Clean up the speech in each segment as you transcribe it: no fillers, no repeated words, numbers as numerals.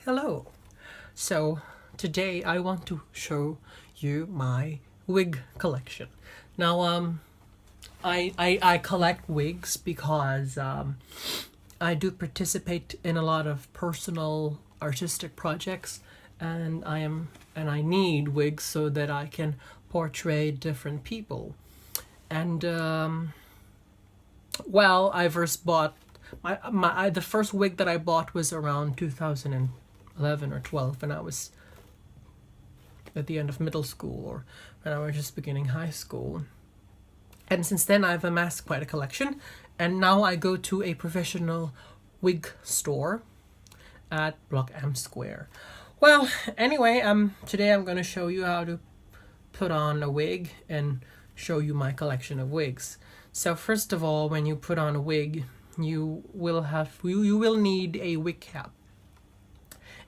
Hello. So today I want to show you my wig collection. Now I collect wigs because I do participate in a lot of personal artistic projects, and I need wigs so that I can portray different people. And well, I first bought the first wig that I bought was around 2011 or 12, when I was at the end of middle school, or when I was just beginning high school. And since then, I've amassed quite a collection, and now I go to a professional wig store at Block M Square. Well, anyway, today I'm going to show you how to put on a wig and show you my collection of wigs. So first of all, when you put on a wig, you will need a wig cap.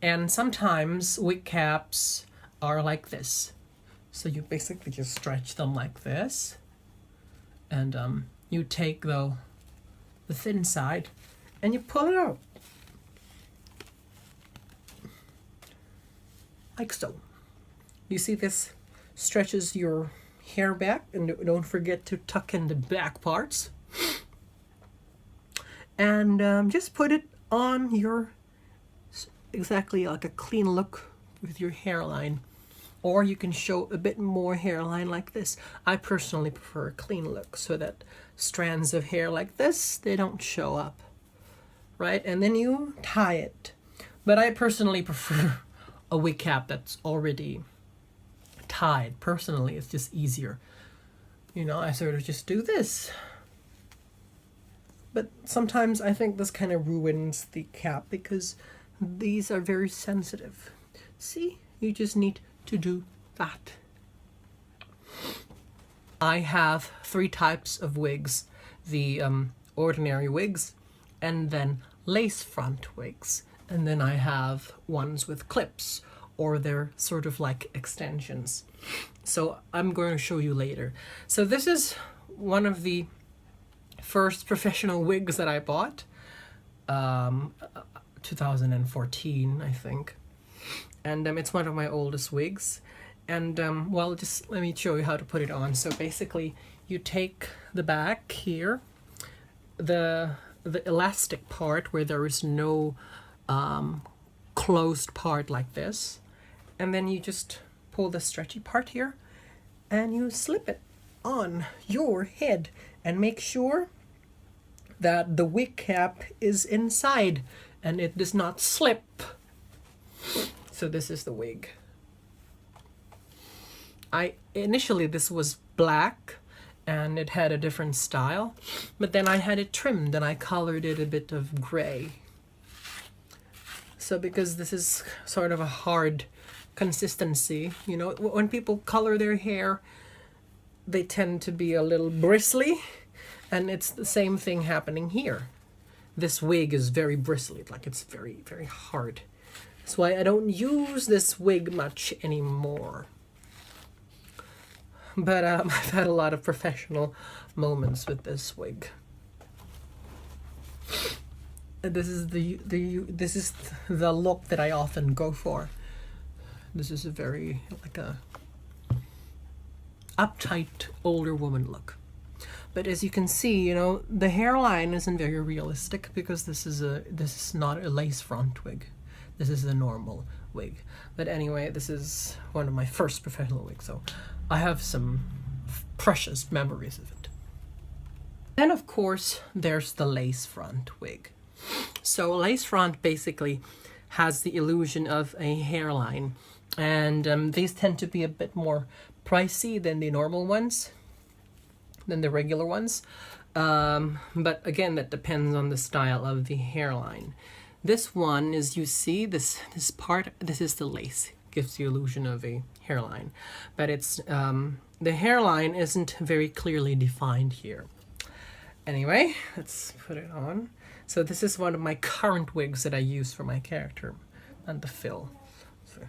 And sometimes wig caps are like this. So you basically just stretch them like this, and you take the thin side and you pull it out like so. You see, this stretches your hair back, and don't forget to tuck in the back parts. And just put it on your, exactly like a clean look with your hairline. Or you can show a bit more hairline like this. I personally prefer a clean look, so that strands of hair like this, they don't show up, right? And then you tie it. But I personally prefer a wig cap that's already tied. Personally, it's just easier. You know, I sort of just do this. But sometimes I think this kind of ruins the cap, because these are very sensitive. See, you just need to do that. I have 3 types of wigs: the ordinary wigs, and then lace front wigs, and then I have ones with clips, or they're sort of like extensions. So I'm going to show you later. So this is one of the first professional wigs that I bought, 2014, I think. And it's one of my oldest wigs. And well, just let me show you how to put it on. So basically, you take the back here, the elastic part where there is no closed part like this, and then you just pull the stretchy part here, and you slip it on your head, and make sure that the wig cap is inside and it does not slip. So this is the wig. Initially this was black and it had a different style, but then I had it trimmed and I colored it a bit of gray. So because this is sort of a hard consistency, you know, when people color their hair, they tend to be a little bristly, and it's the same thing happening here. This wig is very bristly, like it's very, very hard. That's why I don't use this wig much anymore. But I've had a lot of professional moments with this wig. This is the look that I often go for. This is a very like a uptight older woman look. But as you can see, you know, the hairline isn't very realistic, because this is not a lace front wig. This is a normal wig. But anyway, this is one of my first professional wigs, so I have some precious memories of it. Then of course there's the lace front wig. So lace front basically has the illusion of a hairline, and these tend to be a bit more pricey than the normal ones, than the regular ones. But again, that depends on the style of the hairline. This one is, you see this part, this is the lace, gives the illusion of a hairline, but it's the hairline isn't very clearly defined here. Anyway, let's put it on. So this is one of my current wigs that I use for my character and the fill. So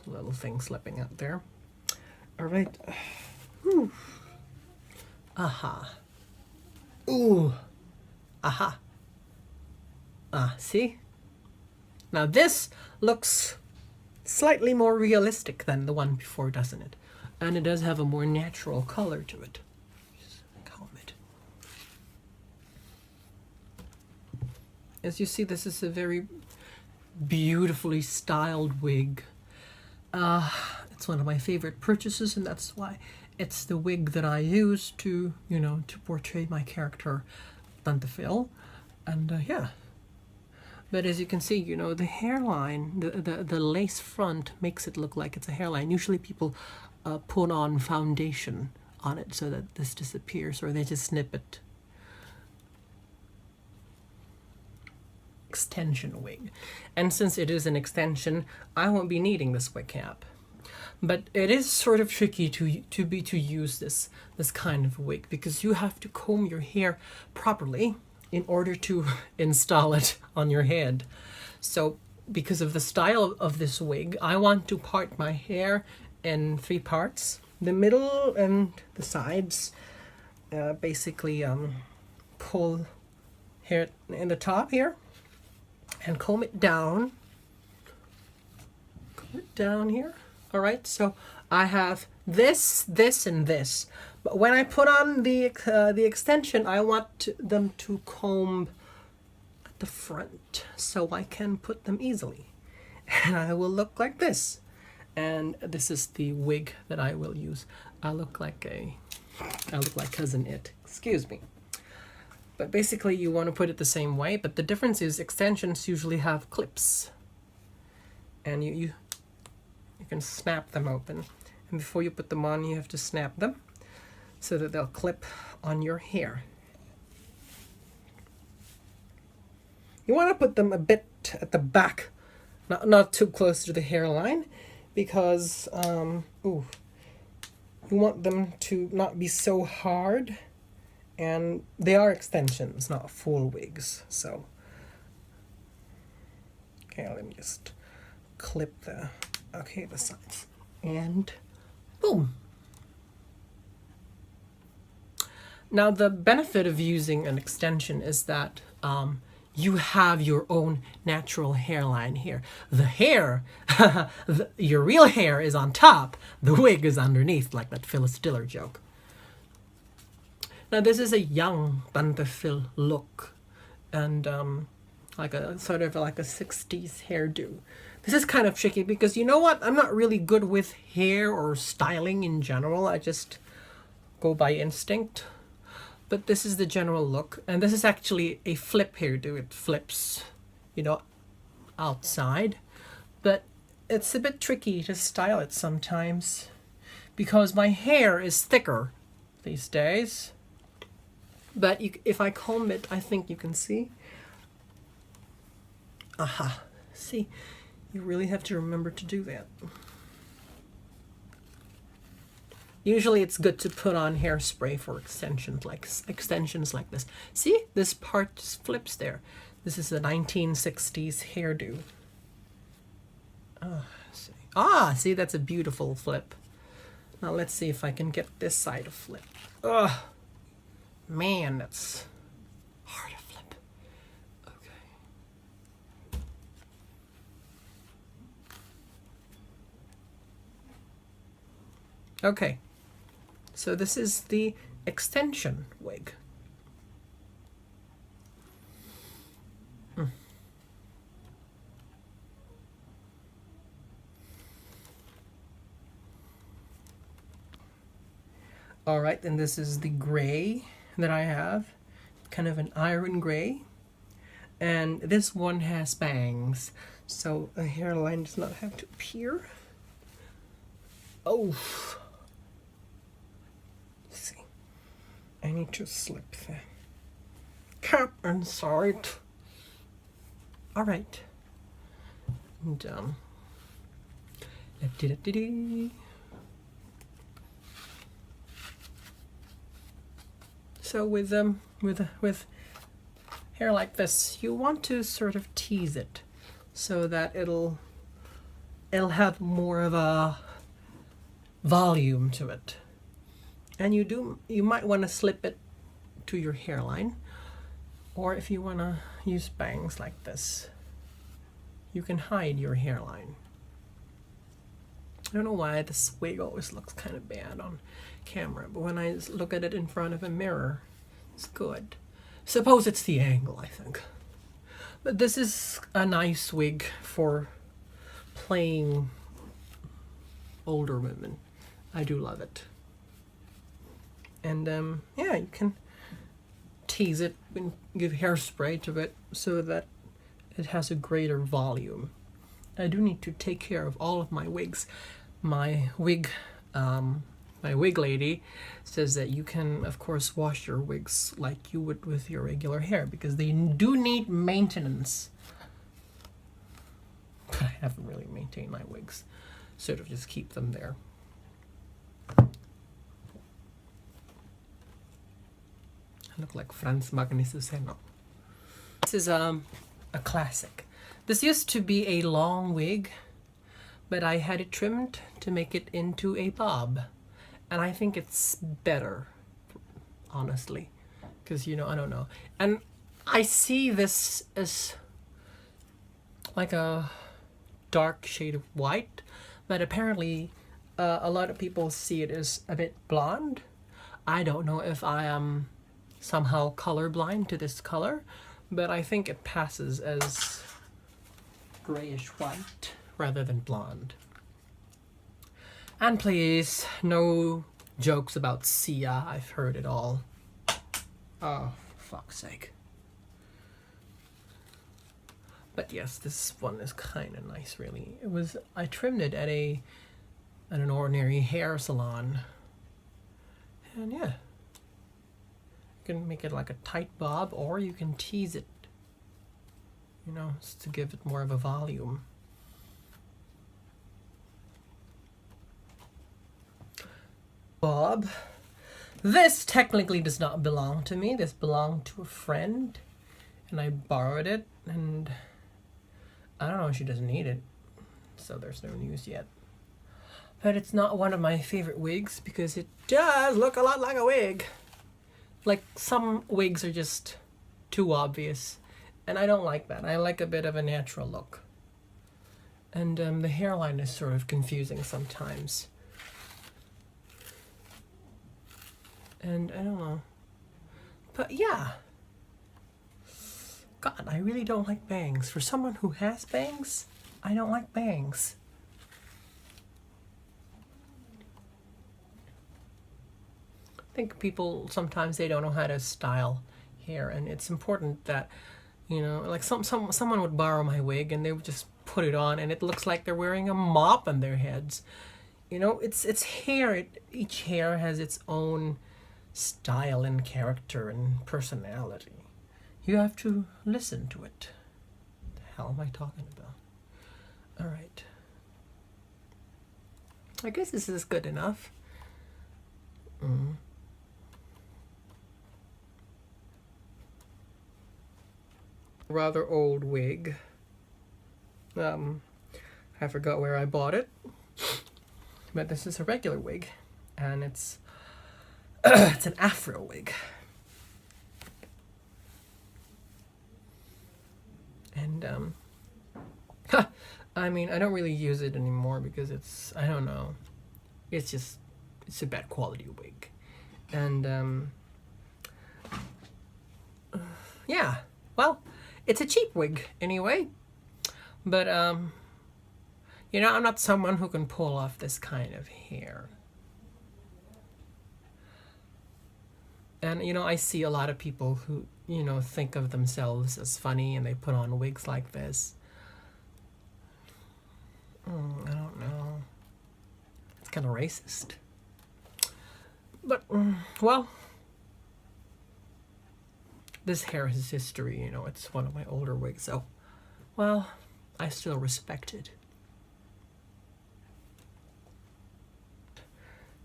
little thing slipping out there. All right. Whew. Aha. Ooh. Aha. Ah, see? Now this looks slightly more realistic than the one before, doesn't it? And it does have a more natural color to it. Just comb it. As you see, this is a very beautifully styled wig. It's one of my favorite purchases, and that's why it's the wig that I use to, you know, to portray my character, Tante Phil. And yeah. But as you can see, you know, the hairline, the lace front makes it look like it's a hairline. Usually people put on foundation on it so that this disappears, or they just snip it. Extension wig. And since it is an extension, I won't be needing this wig cap. But it is sort of tricky to use this kind of wig, because you have to comb your hair properly in order to install it on your head. So because of the style of this wig, I want to part my hair in 3 parts. The middle and the sides. Basically pull hair in the top here and comb it down. Comb it down here. All right, so I have this, this, and this. But when I put on the extension, I want them to comb at the front so I can put them easily. And I will look like this. And this is the wig that I will use. I look like Cousin It. Excuse me. But basically you want to put it the same way, but the difference is extensions usually have clips. And you can snap them open. And before you put them on, you have to snap them so that they'll clip on your hair. You want to put them a bit at the back, not too close to the hairline, because you want them to not be so hard, and they are extensions, not full wigs. So, okay, let me just clip the sides, and boom. Now the benefit of using an extension is that you have your own natural hairline here. The hair, your real hair is on top, the wig is underneath, like that Phyllis Diller joke. Now this is a young Tante Phil look, and like a sort of like a 60s hairdo. This is kind of tricky because, you know what, I'm not really good with hair or styling in general. I just go by instinct. But this is the general look, and this is actually a flip hairdo. It flips, you know, outside, but it's a bit tricky to style it sometimes because my hair is thicker these days. But if I comb it, I think you can see. Aha, see, you really have to remember to do that. Usually it's good to put on hairspray for extensions like this. See, this part just flips there. This is a 1960s hairdo. See, that's a beautiful flip. Now let's see if I can get this side to flip. Man, that's hard to flip. Okay. So this is the extension wig. All right, and this is the gray that I have, kind of an iron gray. And this one has bangs, so a hairline does not have to appear. Oh. I need to slip the cap inside. All right. And so with hair like this, you want to sort of tease it so that it'll have more of a volume to it. And you might want to slip it to your hairline, or if you want to use bangs like this, you can hide your hairline. I don't know why this wig always looks kind of bad on camera, but when I look at it in front of a mirror, it's good. Suppose it's the angle, I think. But this is a nice wig for playing older women. I do love it. And yeah, you can tease it and give hairspray to it so that it has a greater volume. I do need to take care of all of my wigs. My wig lady says that you can, of course, wash your wigs like you would with your regular hair because they do need maintenance. But I haven't really maintained my wigs, sort of just keep them there. I look like Franz Magnificeno. This is a classic. This used to be a long wig, but I had it trimmed to make it into a bob. And I think it's better, honestly, because, you know, I don't know. And I see this as like a dark shade of white, but apparently a lot of people see it as a bit blonde. I don't know if I am somehow colorblind to this color, but I think it passes as grayish white rather than blonde. And please, no jokes about Sia. I've heard it all. Oh, for fuck's sake. But yes, this one is kind of nice, really. I trimmed it at an ordinary hair salon. And yeah. You can make it like a tight bob, or you can tease it, you know, just to give it more of a volume. Bob. This technically does not belong to me. This belonged to a friend, and I borrowed it, and I don't know, she doesn't need it, so there's no news yet. But it's not one of my favorite wigs because it does look a lot like a wig. Like, some wigs are just too obvious, and I don't like that. I like a bit of a natural look. And the hairline is sort of confusing sometimes. And I don't know. But yeah. God, I really don't like bangs. For someone who has bangs, I don't like bangs. I think people sometimes they don't know how to style hair, and it's important that, you know, like someone would borrow my wig and they would just put it on and it looks like they're wearing a mop on their heads. You know, it's hair. Each hair has its own style and character and personality. You have to listen to it. What the hell am I talking about? All right. I guess this is good enough. Rather old wig. I forgot where I bought it, but this is a regular wig, and it's it's an afro wig. And I mean, I don't really use it anymore because it's, I don't know, it's a bad quality wig. And yeah, well, it's a cheap wig anyway. But you know, I'm not someone who can pull off this kind of hair. And, you know, I see a lot of people who, you know, think of themselves as funny and they put on wigs like this. I don't know. It's kind of racist. But, well, this hair has history, you know, it's one of my older wigs, so, well, I still respect it.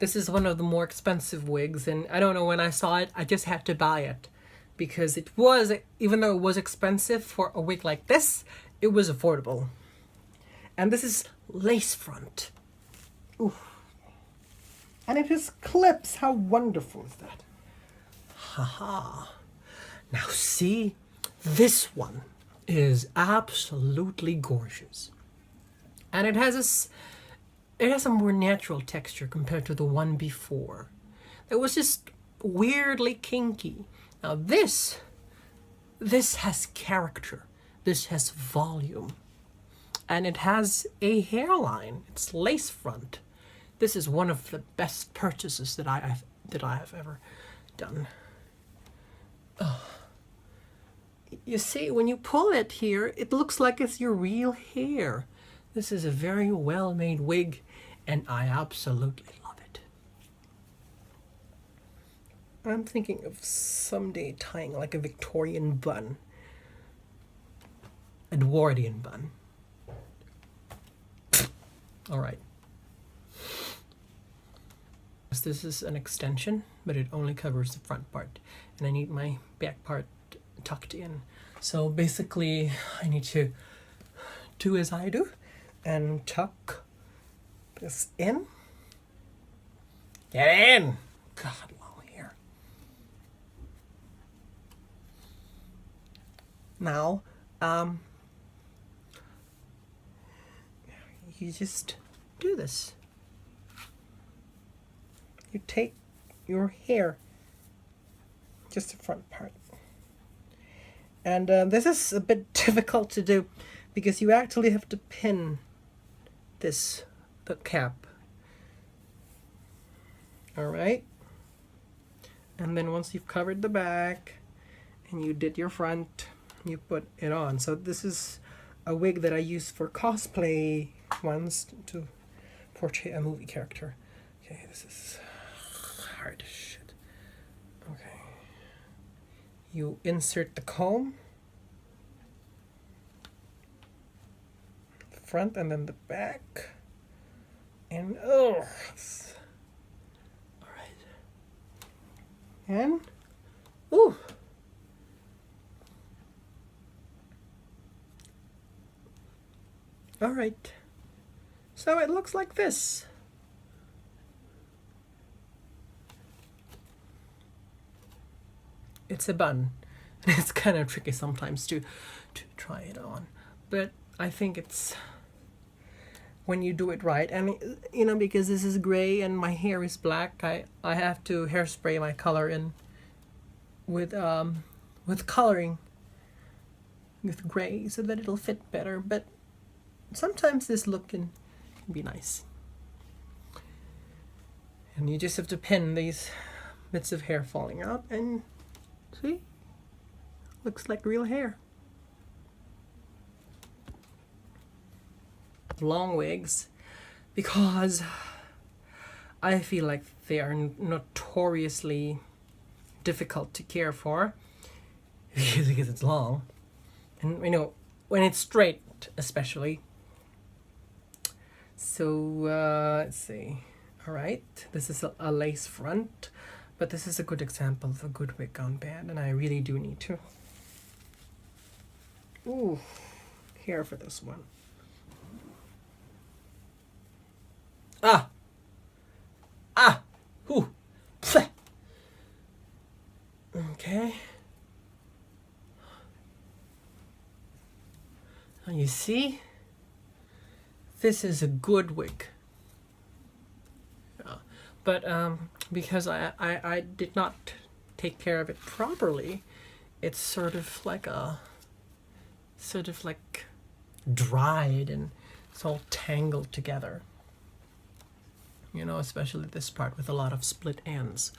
This is one of the more expensive wigs, and I don't know, when I saw it, I just had to buy it. Because it was, even though it was expensive for a wig like this, it was affordable. And this is lace front. Ooh. And it has clips. How wonderful is that? Haha. Now see, this one is absolutely gorgeous. And it has a more natural texture compared to the one before. It was just weirdly kinky. Now this has character. This has volume. And it has a hairline. It's lace front. This is one of the best purchases that I have ever done. You see, when you pull it here, it looks like it's your real hair. This is a very well-made wig, and I absolutely love it. I'm thinking of someday tying like a Victorian bun. Edwardian bun. All right. This is an extension, but it only covers the front part, and I need my back part tucked in. So basically, I need to do as I do and tuck this in. Get in! God, long hair. Now, you just do this. You take your hair, just the front part. And this is a bit difficult to do because you actually have to pin the cap. All right. And then once you've covered the back and you did your front, you put it on. So this is a wig that I use for cosplay once to portray a movie character. Okay, this is hard as shit. Okay. You insert the comb, the front and then the back, and all right. And ooh. All right. So it looks like this. It's a bun. It's kind of tricky sometimes to try it on, but I think it's when you do it right. And you know, because this is gray and my hair is black, I have to hairspray my color in with coloring with gray so that it'll fit better. But sometimes this look can be nice. And you just have to pin these bits of hair falling out, and see, looks like real hair. Long wigs, because I feel like they are notoriously difficult to care for because it's long, and you know, when it's straight especially. So let's see. All right, this is a lace front, but this is a good example of a good wig gone bad, and I really do need to care for this one. Okay. Now you see, this is a good wig. But because I did not take care of it properly, it's sort of like dried and it's all tangled together. You know, especially this part with a lot of split ends.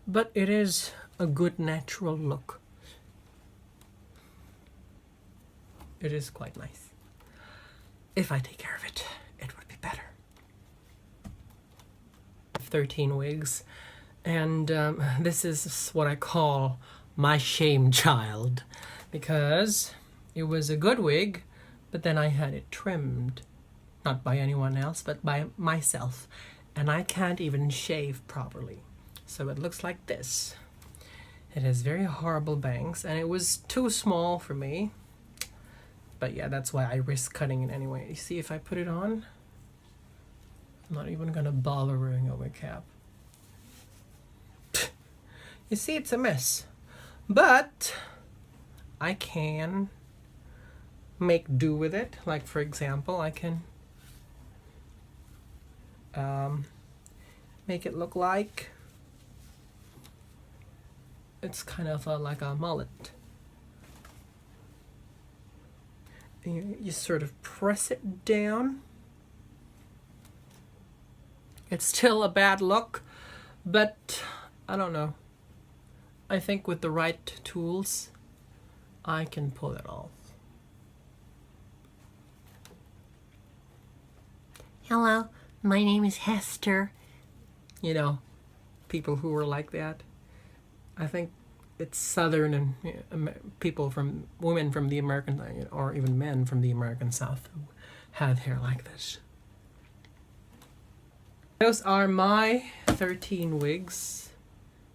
But it is a good natural look. It is quite nice. If I take care of it, it would be better. 13 wigs, and this is what I call my shame child, because it was a good wig, but then I had it trimmed, not by anyone else, but by myself, and I can't even shave properly. So it looks like this. It has very horrible bangs, and it was too small for me. But yeah, that's why I risk cutting it anyway. You see, if I put it on, I'm not even gonna bother wearing a wig cap. You see, it's a mess. But I can make do with it. Like for example, I can make it look like it's kind of like a mullet. You sort of press it down. It's still a bad look, but I don't know. I think with the right tools, I can pull it off. Hello, my name is Hester. You know, people who are like that. I think it's Southern and people from, women from the American, or even men from the American South who have hair like this. Those are my 13 wigs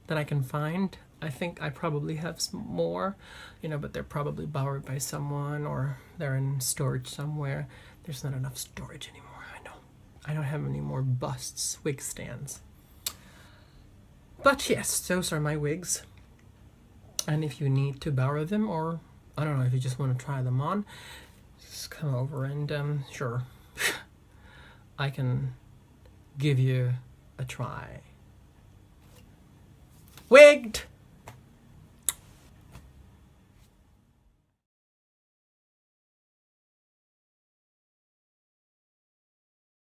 that I can find. I think I probably have some more, but they're probably borrowed by someone or they're in storage somewhere. There's not enough storage anymore, I know. I don't have any more busts, wig stands. But yes, those are my wigs. And if you need to borrow them, or I don't know, if you just want to try them on, just come over and sure, I can give you a try. Wigged!